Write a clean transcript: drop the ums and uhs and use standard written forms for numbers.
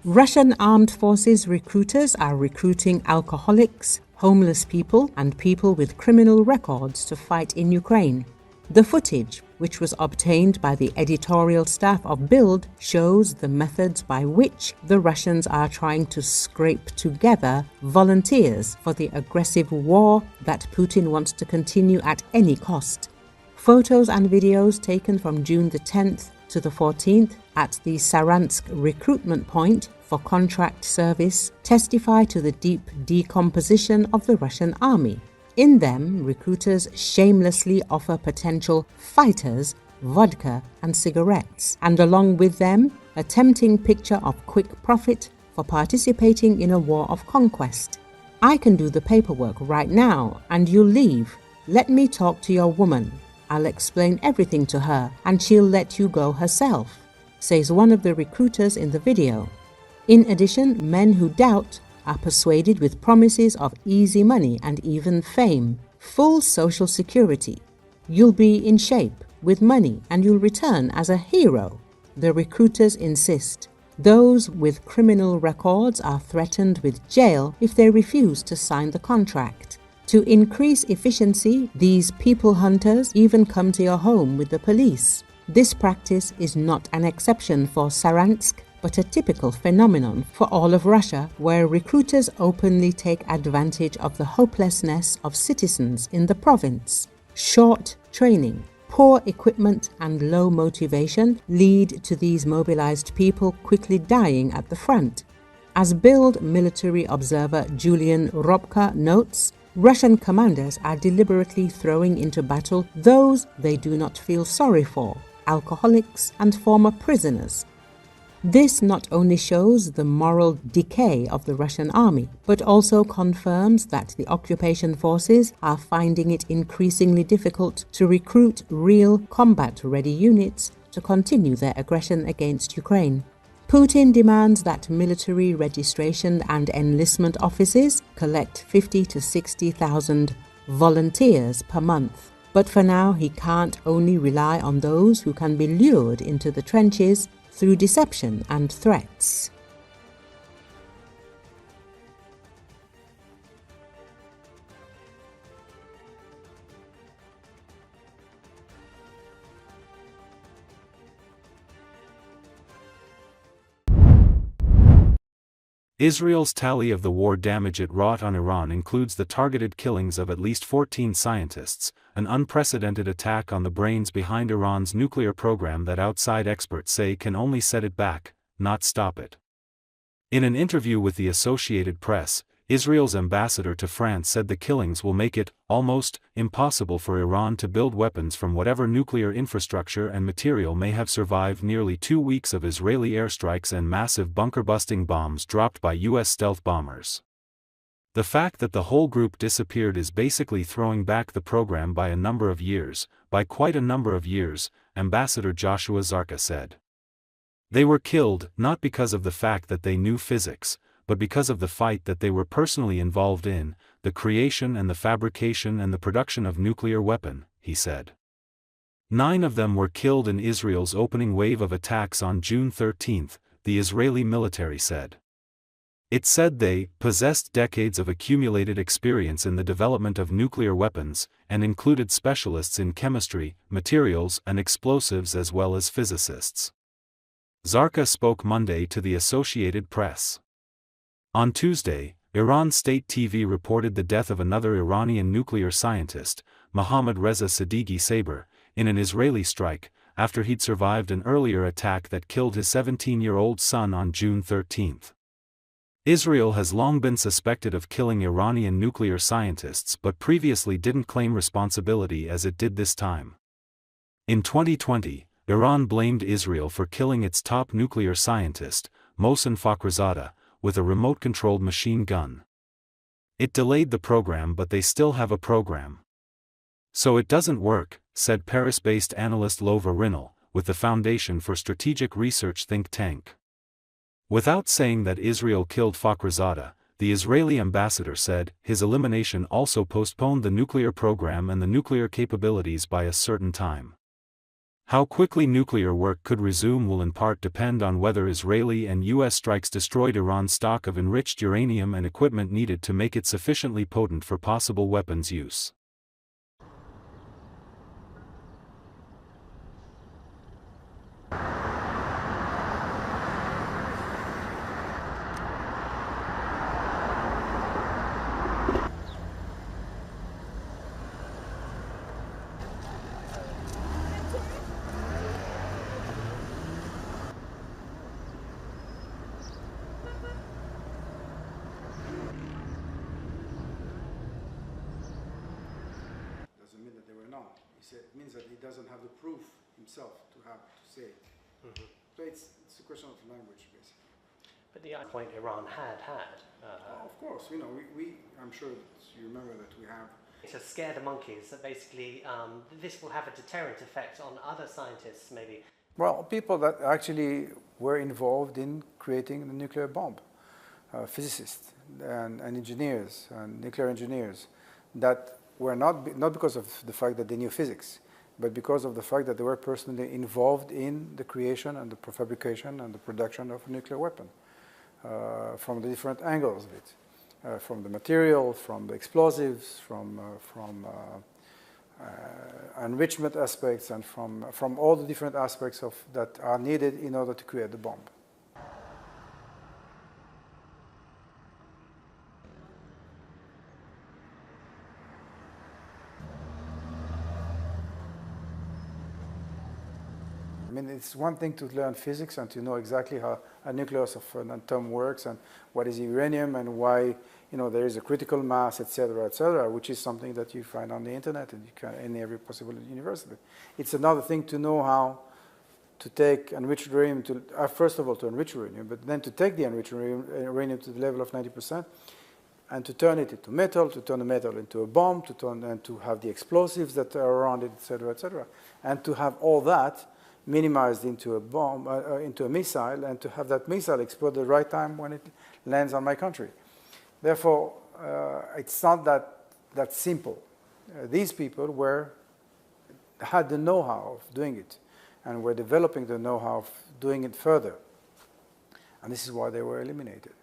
Russian armed forces recruiters are recruiting alcoholics, homeless people, and people with criminal records to fight in Ukraine. The footage, which was obtained by the editorial staff of BILD, shows the methods by which the Russians are trying to scrape together volunteers for the aggressive war that Putin wants to continue at any cost. Photos and videos taken from June the 10th to the 14th at the Saransk recruitment point for contract service testify to the deep decomposition of the Russian army. In them, recruiters shamelessly offer potential fighters vodka and cigarettes, and along with them, a tempting picture of quick profit for participating in a war of conquest. "I can do the paperwork right now, and you'll leave. Let me talk to your woman. I'll explain everything to her, and she'll let you go herself," says one of the recruiters in the video. In addition, men who doubt are persuaded with promises of easy money and even fame, full social security. "You'll be in shape with money and you'll return as a hero," the recruiters insist. Those with criminal records are threatened with jail if they refuse to sign the contract. To increase efficiency, these people hunters even come to your home with the police. This practice is not an exception for Saransk, but a typical phenomenon for all of Russia, where recruiters openly take advantage of the hopelessness of citizens in the province. Short training, poor equipment, and low motivation lead to these mobilized people quickly dying at the front. As BILD military observer Julian Robka notes, Russian commanders are deliberately throwing into battle those they do not feel sorry for, alcoholics and former prisoners. This not only shows the moral decay of the Russian army, but also confirms that the occupation forces are finding it increasingly difficult to recruit real combat-ready units to continue their aggression against Ukraine. Putin demands that military registration and enlistment offices collect 50 to 60,000 volunteers per month. But for now, he can't only rely on those who can be lured into the trenches through deception and threats. Israel's tally of the war damage it wrought on Iran includes the targeted killings of at least 14 scientists, an unprecedented attack on the brains behind Iran's nuclear program that outside experts say can only set it back, not stop it. In an interview with the Associated Press, Israel's ambassador to France said the killings will make it almost impossible for Iran to build weapons from whatever nuclear infrastructure and material may have survived nearly 2 weeks of Israeli airstrikes and massive bunker-busting bombs dropped by U.S. stealth bombers. The fact that the whole group disappeared is basically throwing back the program by a number of years, by quite a number of years, Ambassador Joshua Zarka said. They were killed, not because of the fact that they knew physics, but because of the fight that they were personally involved in, the creation and the fabrication and the production of nuclear weapon, he said. 9 of them were killed in Israel's opening wave of attacks on June 13, the Israeli military said. It said they possessed decades of accumulated experience in the development of nuclear weapons, and included specialists in chemistry, materials and explosives as well as physicists. Zarka spoke Monday to the Associated Press. On Tuesday, Iran state TV reported the death of another Iranian nuclear scientist, Mohammad Reza Sadeghi Saber, in an Israeli strike, after he'd survived an earlier attack that killed his 17-year-old son on June 13. Israel has long been suspected of killing Iranian nuclear scientists but previously didn't claim responsibility as it did this time. In 2020, Iran blamed Israel for killing its top nuclear scientist, Mohsen Fakhrizadeh, with a remote-controlled machine gun. It delayed the program, but they still have a program. So it doesn't work, said Paris-based analyst Lova Rinal, with the Foundation for Strategic Research think tank. Without saying that Israel killed Fakhrizadeh, the Israeli ambassador said his elimination also postponed the nuclear program and the nuclear capabilities by a certain time. How quickly nuclear work could resume will in part depend on whether Israeli and U.S. strikes destroyed Iran's stock of enriched uranium and equipment needed to make it sufficiently potent for possible weapons use. It means that he doesn't have the proof himself to say it. So it's a question of language, basically. But the point Iran had. Of course, you know, I'm sure that you remember that we have. To scare the monkeys, that basically this will have a deterrent effect on other scientists, maybe. Well, people that actually were involved in creating the nuclear bomb, physicists and engineers and nuclear engineers, that were not because of the fact that they knew physics, but because of the fact that they were personally involved in the creation and the fabrication and the production of a nuclear weapon, from the different angles of it, from the material, from the explosives, from enrichment aspects, and from all the different aspects that are needed in order to create the bomb. I mean, it's one thing to learn physics and to know exactly how a nucleus of an atom works and what is uranium and why, you know, there is a critical mass, etc., which is something that you find on the internet and you can in every possible university. It's another thing to know how to take enriched uranium to, first of all, to enrich uranium, but then to take the enriched uranium to the level of 90% and to turn it into metal, to turn the metal into a bomb, and to have the explosives that are around it, etc., and to have all that minimized into a bomb, into a missile, and to have that missile explode at the right time when it lands on my country. Therefore, it's not that simple. These people had the know-how of doing it, and were developing the know-how of doing it further. And this is why they were eliminated.